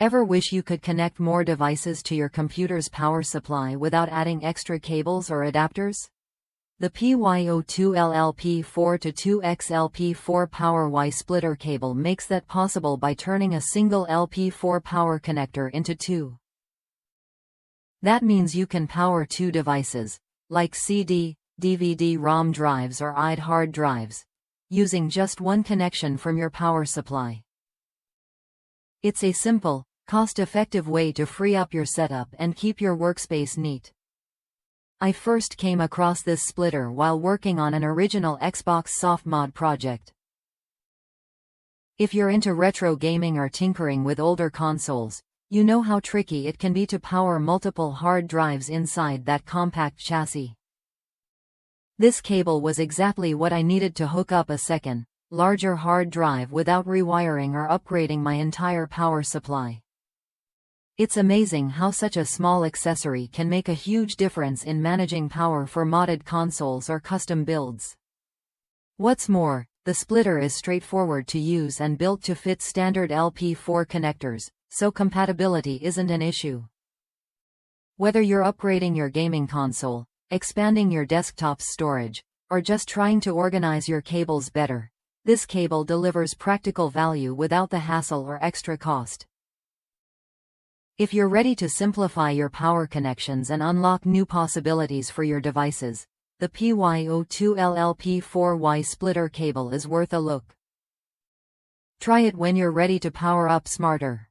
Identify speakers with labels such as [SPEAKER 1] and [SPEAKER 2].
[SPEAKER 1] Ever wish you could connect more devices to your computer's power supply without adding extra cables or adapters? The PYO2L LP4 to 2X LP4 power Y splitter cable makes that possible by turning a single LP4 power connector into two. That means you can power two devices, like CD, DVD-ROM drives or ID hard drives, using just one connection from your power supply. It's a simple, cost-effective way to free up your setup and keep your workspace neat. I first came across this splitter while working on an original Xbox softmod project. If you're into retro gaming or tinkering with older consoles, you know how tricky it can be to power multiple hard drives inside that compact chassis. This cable was exactly what I needed to hook up a second, larger hard drive without rewiring or upgrading my entire power supply. It's amazing how such a small accessory can make a huge difference in managing power for modded consoles or custom builds. What's more, the splitter is straightforward to use and built to fit standard LP4 connectors, so compatibility isn't an issue. Whether you're upgrading your gaming console, expanding your desktop's storage, or just trying to organize your cables better, this cable delivers practical value without the hassle or extra cost. If you're ready to simplify your power connections and unlock new possibilities for your devices, the PYO2L LP4Y splitter cable is worth a look. Try it when you're ready to power up smarter.